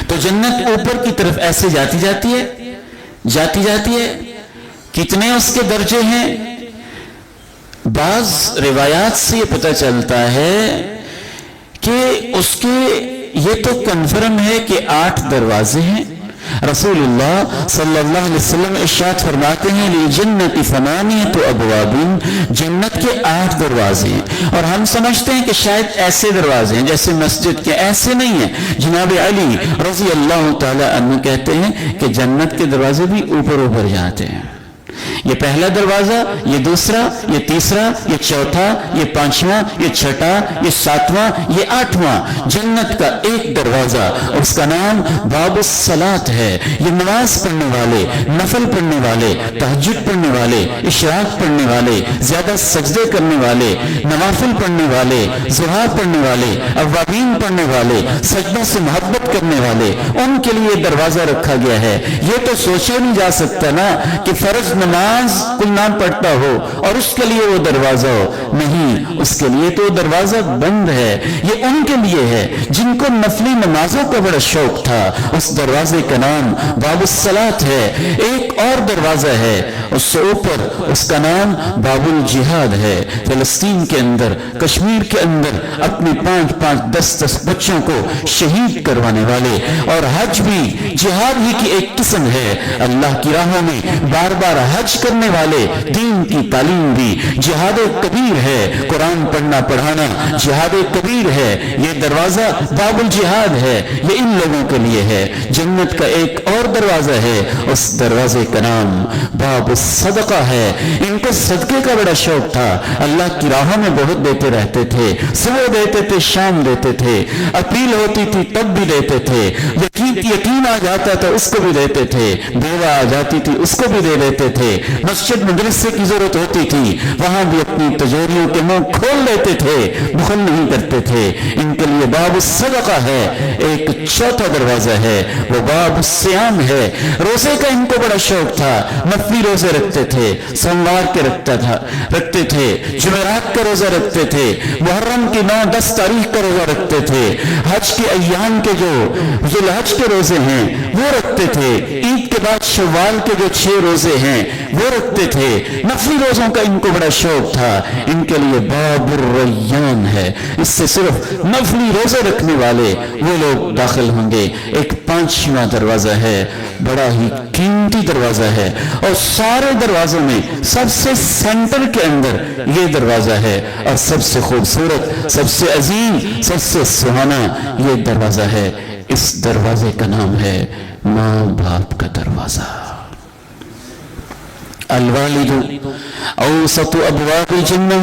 تو جنت اوپر کی طرف ایسے جاتی جاتی ہے. کتنے اس کے درجے ہیں؟ بعض روایات سے یہ پتہ چلتا ہے کہ اس کے یہ تو کنفرم ہے کہ 8 دروازے ہیں. رسول اللہ صلی اللہ علیہ وسلم ارشاد فرماتے ہیں للجنت 8 ابواب، جنت کے 8 دروازے ہیں. اور ہم سمجھتے ہیں کہ شاید ایسے دروازے ہیں جیسے مسجد کے، ایسے نہیں ہیں. جناب علی رضی اللہ تعالی عنہ کہتے ہیں کہ جنت کے دروازے بھی اوپر جاتے ہیں. یہ پہلا دروازہ، یہ دوسرا، یہ تیسرا، یہ چوتھا، یہ 5واں، یہ 6واں، یہ 7واں، یہ 8واں. جنت کا ایک دروازہ، اس کا نام باب الصلاۃ ہے. یہ نماز پڑھنے والے، نفل پڑھنے والے، تہجد پڑھنے والے، اشراق پڑھنے والے، زیادہ سجدے کرنے والے، نوافل پڑھنے والے، ضحیٰ پڑھنے والے، اوابین پڑھنے والے، سجدہ سے محبت کرنے والے، ان کے لیے دروازہ رکھا گیا ہے. یہ تو سوچا نہیں جا سکتا نا کہ فرض نماز کوئی نہ پڑھتا ہو اور اس کے لیے وہ دروازہ ہو. نہیں، اس کے لیے تو دروازہ بند ہے. یہ ان کے لیے ہے جن کو نفلی نمازوں کا بڑا شوق تھا. اس دروازے کا نام باب الصلاۃ ہے. ایک اور دروازہ ہے اس سے اوپر، اس کا نام باب الجہاد ہے. فلسطین کے اندر، کشمیر کے اندر اپنے 5-5 10-10 بچوں کو شہید کروانے والے. اور حج بھی جہاد ہی کی ایک قسم ہے. اللہ کی راہوں میں بار بار حج کرنے والے، دین کی تعلیم بھی جہاد کبیر ہے. قرآن پڑھنا پڑھانا جہاد کبیر ہے. یہ دروازہ باب الجہاد ہے، یہ ان لوگوں کے لیے ہے. جنت کا ایک اور دروازہ ہے، اس دروازے کا نام باب الصدقہ ہے. ان کو صدقے کا بڑا شوق تھا. اللہ کی راہوں میں بہت دیتے رہتے تھے. صبح دیتے تھے، شام دیتے تھے، اپیل ہوتی تھی تب بھی دیتے تھے. یتیم آ جاتا تھا اس کو بھی دیتے تھے، بیوہ آ جاتی تھی اس کو بھی دے دیتے تھے. مسجد مدرسے کی ضرورت ہوتی تھی وہاں بھی اپنی تجوریوں کے منہ کھول لیتے تھے، بخل نہیں کرتے تھے. ان کے لیے باب الصدقہ ہے. ایک چوتھا دروازہ ہے، وہ باب الصیام ہے. روزے کا ان کو بڑا شوق تھا. نفلی روزے رکھتے تھے، سوموار کے رکھتے تھے، جمعرات کا روزہ رکھتے تھے، محرم کی 9-10 تاریخ کا روزہ رکھتے تھے. حج کے ایام کے جو ذوالحج کے روزے ہیں وہ رکھتے تھے. عید کے بعد شوال کے جو 6 روزے ہیں وہ رکھتے تھے. نفلی روزوں کا ان کو بڑا شوق تھا. ان کے لیے باب الریان ہے. اس سے صرف نفلی روزے رکھنے والے وہ لوگ داخل ہوں گے. ایک 5واں دروازہ ہے، بڑا ہی قیمتی دروازہ ہے. اور سارے دروازوں میں سب سے سینٹر کے اندر یہ دروازہ ہے. اور سب سے خوبصورت، سب سے عظیم، سب سے سہانا یہ دروازہ ہے. اس دروازے کا نام ہے ماں باپ کا دروازہ. الوالد اوسط ابواب الجنہ.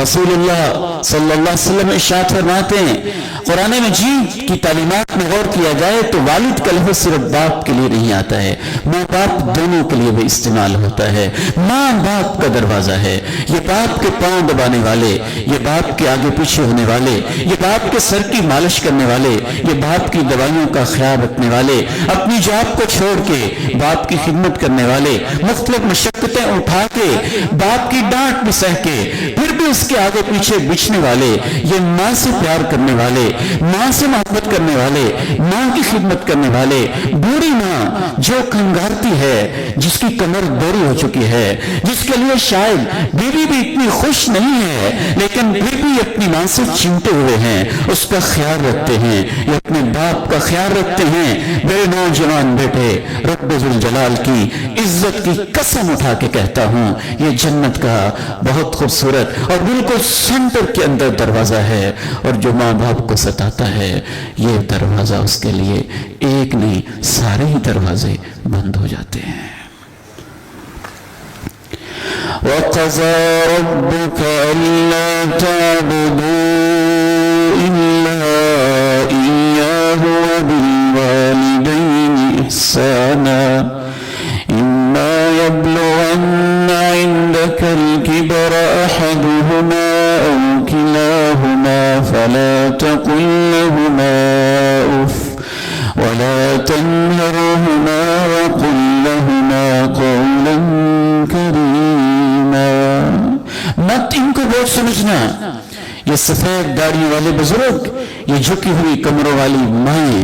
رسول اللہ صلی اللہ علیہ وسلم ارشاد فرماتے ہیں، قرآن مجید کی تعلیمات میں غور کیا جائے تو والد کا لفظ صرف باپ کے لیے نہیں آتا ہے، ماں باپ دونوں کے لیے بھی استعمال ہوتا ہے. ماں باپ کا دروازہ ہے. یہ باپ کے پاؤں دبانے والے، یہ باپ کے آگے پیچھے ہونے والے، یہ باپ کے سر کی مالش کرنے والے، یہ باپ کی دوائیوں کا خیال رکھنے والے، اپنی جاب کو چھوڑ کے باپ کی خدمت کرنے والے، مختلف مشقتیں اٹھا کے باپ کی ڈانٹ بھی سہ کے پھر بھی اس کے آگے پیچھے بچھنے والے، یہ ماں سے پیار کرنے والے، ماں سے محبت کرنے والے، ماں کی خدمت کرنے والے. بوڑھی ماں جو کنگارتی ہے، جس کی کمر دوری ہو چکی ہے، جس کے لیے شاید بیوی بھی اتنی خوش نہیں ہے لیکن پھر بھی اپنی ماں سے چمٹے ہوئے ہیں، اس کا خیال رکھتے ہیں، یہ اپنے باپ کا خیال رکھتے ہیں. میرے نوجوان بیٹے، رب ذوالجلال کی عزت کی قسم اٹھا کے کہتا ہوں، یہ جنت کا بہت خوبصورت اور بالکل سینٹر کے اندر دروازہ ہے. اور جو ماں باپ کو ستاتا ہے یہ دروازہ اس کے لیے ایک نہیں، سارے ہی دروازے بند ہو جاتے ہیں. وَقَضَى رَبُّكَ أَلَّا تَعْبُدُوا إِلَّا إِيَّاهُ وَبِالْوَالِدَيْنِ إِحْسَانًا إِمَّا يَبْلُغَنَّ عِندَكَ الْكِبَرَ أَحَدُهُمَا أَوْ كِلَاهُمَا فَلَا تَقُل لَّهُمَا أُفٍّ وَلَا تَنْهَرْهُمَا وَقُل لَّهُمَا قَوْلًا كَرِيمًا. مت ان کو بہت سمجھنا. یہ سفید داڑھی والے بزرگ، یہ جھکی ہوئی کمروں والی مائیں،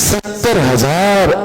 70,000